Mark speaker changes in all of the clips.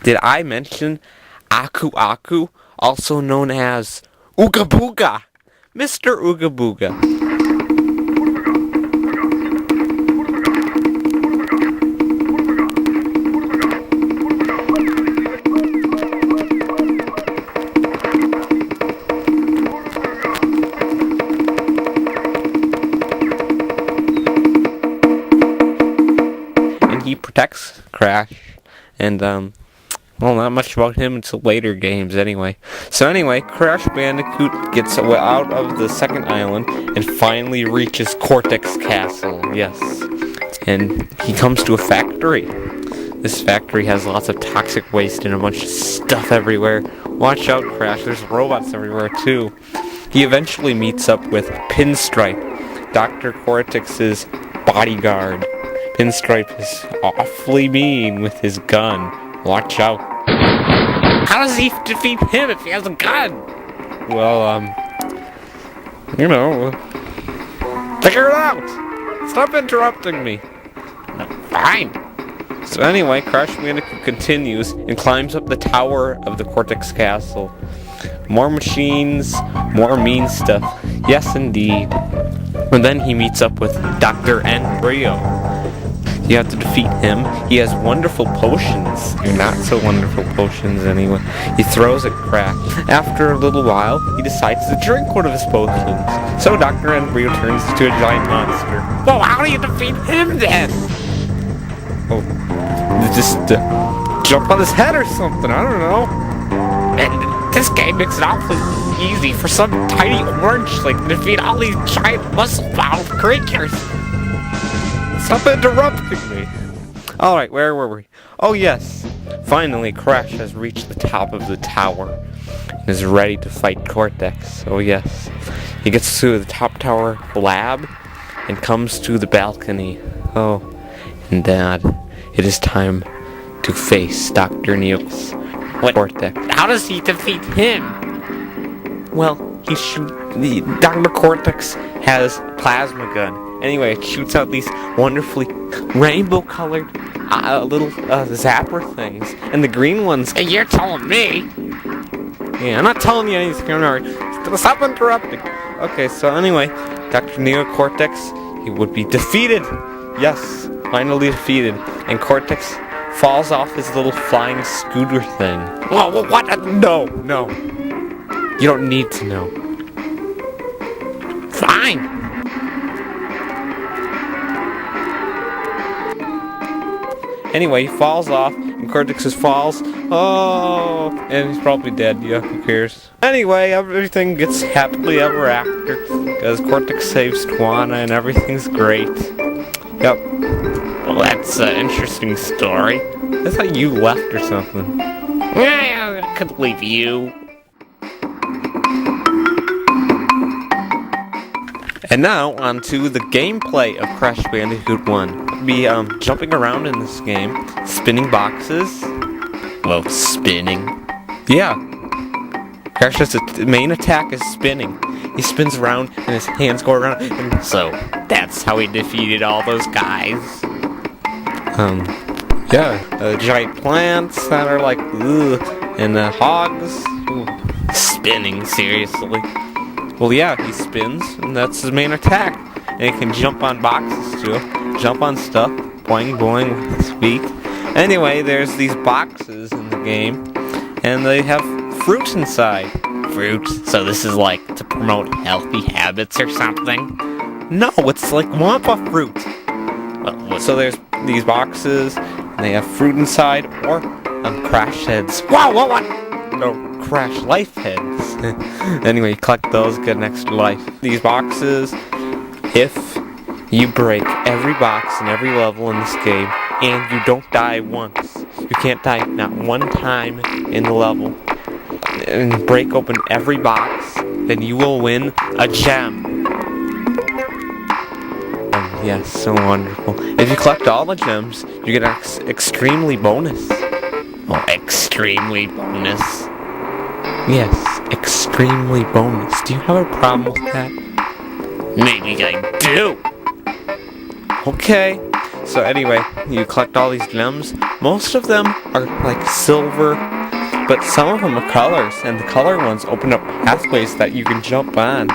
Speaker 1: Did I mention Aku Aku, also known as Ooga Booga? Mr. Ooga Booga. And he protects Crash, and well, not much about him until later games anyway. So anyway, Crash Bandicoot gets out of the second island and finally reaches Cortex Castle, yes. And he comes to a factory. This factory has lots of toxic waste and a bunch of stuff everywhere. Watch out, Crash, there's robots everywhere too. He eventually meets up with Pinstripe, Dr. Cortex's bodyguard. Pinstripe is awfully mean with his gun. Watch out. How does he defeat him if he has a gun? Well, figure it out. Stop interrupting me. Fine. So anyway, Crash Bandicoot continues and climbs up the tower of the Cortex Castle. More machines, more mean stuff. Yes, indeed. And then he meets up with Dr. Embryo. You have to defeat him. He has wonderful potions. Not so wonderful potions anyway. He throws a Crash. After a little while, he decides to drink one of his potions. So Dr. Embryo turns into a giant monster. Well, how do you defeat him then? Oh, just jump on his head or something. I don't know. And this game makes it awfully easy for some tiny orange like to defeat all these giant muscle-bound creatures. Stop interrupting me! Alright, where were we? Oh yes! Finally, Crash has reached the top of the tower and is ready to fight Cortex. Oh yes. He gets to the top tower lab and comes to the balcony. Oh, and Dad, it is time to face Dr. Neo's Cortex. How does he defeat him? Well, Dr. Cortex has plasma gun. Anyway, it shoots out these wonderfully rainbow-colored little zapper things. And the green ones... Hey, you're telling me! Yeah, I'm not telling you anything. Stop interrupting. Okay, so anyway, Dr. Neo Cortex, he would be defeated. Yes, finally defeated. And Cortex falls off his little flying scooter thing. Whoa, what? No. You don't need to know. Fine. Anyway, he falls off, and Cortex falls. Oh, and he's probably dead. Yeah, who cares? Anyway, everything gets happily ever after, because Cortex saves Twana, and everything's great. Yep. Well, that's an interesting story. I thought you left or something. I could leave you. And now, on to the gameplay of Crash Bandicoot 1. We'll be jumping around in this game, spinning boxes. Well, spinning. Yeah. Crash's main attack is spinning. He spins around and his hands go around, and so that's how he defeated all those guys. Yeah. Giant plants that are like, ugh, and hogs. Ooh. Spinning, seriously. Well, yeah, he spins, and that's his main attack. And he can jump on boxes, too. Jump on stuff. Boing, boing with his feet. Anyway, there's these boxes in the game, and they have fruit inside. Fruit? So this is like to promote healthy habits or something? No, it's like Wampa fruit. Well, so there's these boxes, and they have fruit inside, or Crash heads. Whoa, what? No. Crash life heads. Anyway, you collect those, get an extra life. These boxes, if you break every box in every level in this game, and you don't die once, you can't die not one time in the level, and break open every box, then you will win a gem. Yes, so wonderful. If you collect all the gems, you get an extremely bonus. Oh, extremely bonus. Yes, extremely bonus. Do you have a problem with that? Maybe I do. Okay. So anyway, you collect all these gems. most of them are like silver, but some of them are colors, and the color ones open up pathways that you can jump on.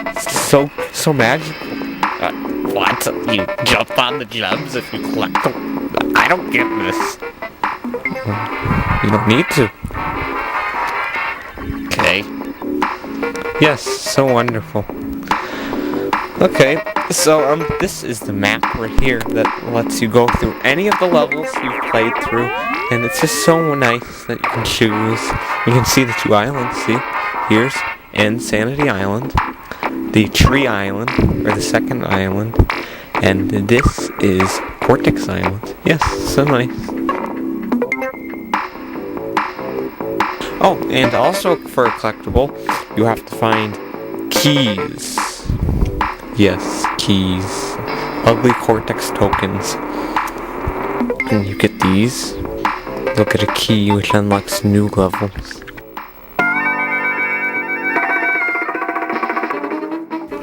Speaker 1: It's so magical. What? You jump on the gems if you collect them? I don't get this. You don't need to. Okay. Yes, so wonderful. Okay, so this is the map right here that lets you go through any of the levels you've played through, and it's just so nice that you can choose. You can see the two islands, see? Here's Insanity Island, the Tree Island, or the second island, and this is Cortex Island. Yes, so nice. Oh, and also for a collectible, you have to find keys. Yes, keys. Ugly Cortex tokens. And you get these. You'll get a key which unlocks new levels.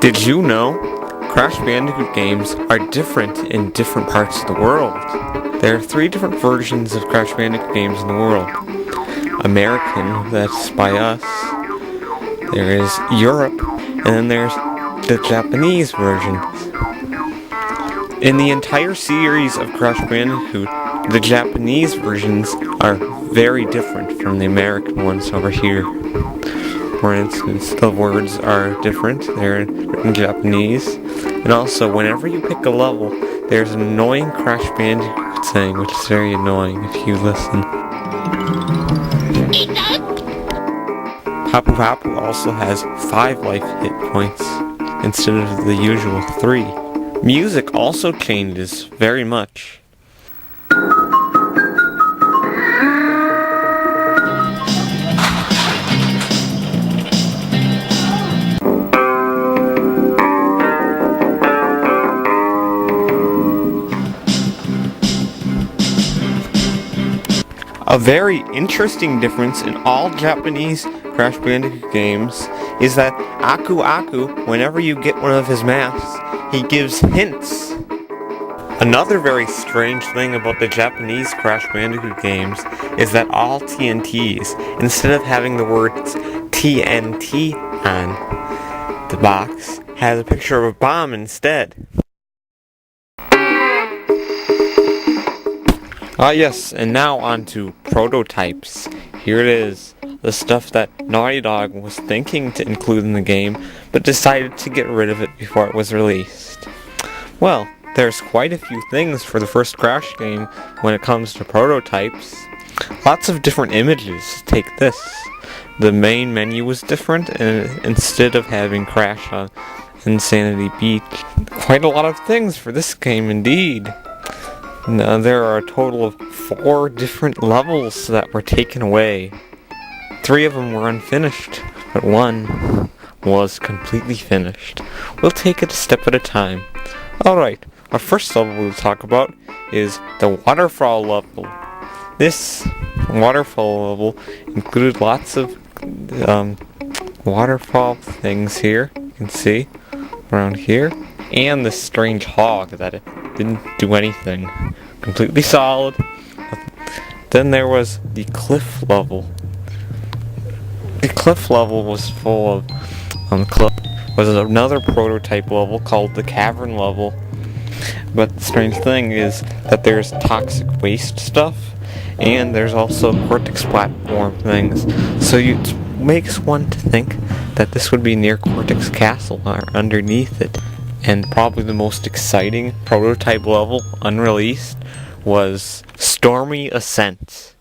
Speaker 1: Did you know Crash Bandicoot games are different in different parts of the world? There are 3 different versions of Crash Bandicoot games in the world. American, that's by us. There is Europe, and then there's the Japanese version. In the entire series of Crash Bandicoot, the Japanese versions are very different from the American ones over here. For instance, the words are different, they're in Japanese. And also, whenever you pick a level, there's an annoying Crash Bandicoot saying, which is very annoying if you listen. Papu Papu also has 5 life hit points instead of the usual 3. Music also changes very much. A very interesting difference in all Japanese Crash Bandicoot games is that Aku Aku, whenever you get one of his masks, he gives hints. Another very strange thing about the Japanese Crash Bandicoot games is that all TNTs, instead of having the words TNT on the box, has a picture of a bomb instead. Yes, and now on to prototypes. Here it is, the stuff that Naughty Dog was thinking to include in the game, but decided to get rid of it before it was released. Well, there's quite a few things for the first Crash game when it comes to prototypes. Lots of different images. Take this. The main menu was different, and instead of having Crash on Insanity Beach, quite a lot of things for this game indeed. Now, there are a total of 4 different levels that were taken away. 3 of them were unfinished, but 1 was completely finished. We'll take it a step at a time. Alright, our first level we'll talk about is the waterfall level. This waterfall level included lots of waterfall things here. You can see around here. And this strange hog that it didn't do anything. Completely solid. Then there was the cliff level. The cliff level was full of was another prototype level called the cavern level. But the strange thing is that there's toxic waste stuff, and there's also Cortex platform things. So it makes one to think that this would be near Cortex Castle or underneath it. And probably the most exciting prototype level, unreleased, was Stormy Ascent.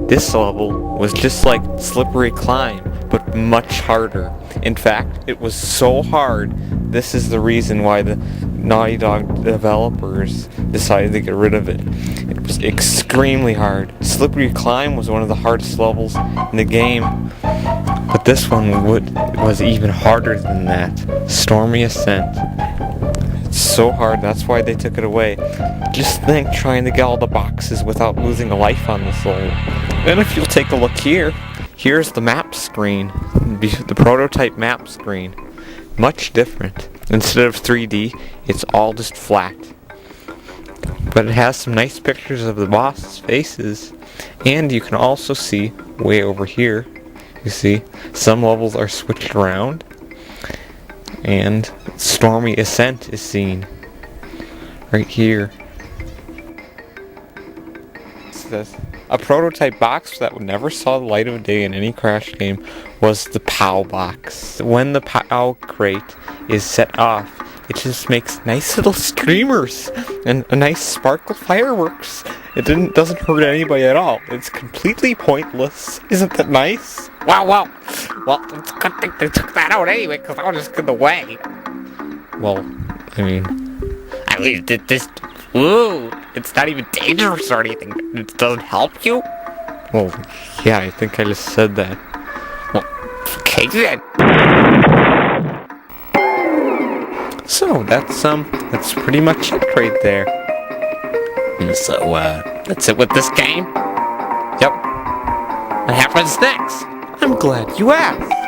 Speaker 1: This level was just like Slippery Climb, but much harder. In fact, it was so hard, this is the reason why the Naughty Dog developers decided to get rid of it. It was extremely hard. Slippery Climb was one of the hardest levels in the game, but this one was even harder than that. Stormy Ascent. It's so hard, that's why they took it away. Just think trying to get all the boxes without losing a life on this level. And if you'll take a look here, here's the map screen. The prototype map screen. Much different. Instead of 3D, it's all just flat. But it has some nice pictures of the boss faces. And you can also see, way over here, you see, some levels are switched around. And Stormy Ascent is seen. Right here. A prototype box that never saw the light of day in any Crash game was the POW box. When the POW crate is set off, it just makes nice little streamers and a nice sparkle fireworks. It doesn't hurt anybody at all. It's completely pointless. Isn't that nice?
Speaker 2: Wow. Well, it's a good thing they took that out anyway, because I was just in the way.
Speaker 1: Well, I mean,
Speaker 2: this... Ooh, it's not even dangerous or anything. It doesn't help you?
Speaker 1: well, yeah, I think I just said that.
Speaker 2: Well, okay then.
Speaker 1: So, that's pretty much it right there.
Speaker 2: So, that's it with this game?
Speaker 1: Yep.
Speaker 2: What happens next?
Speaker 1: I'm glad you asked.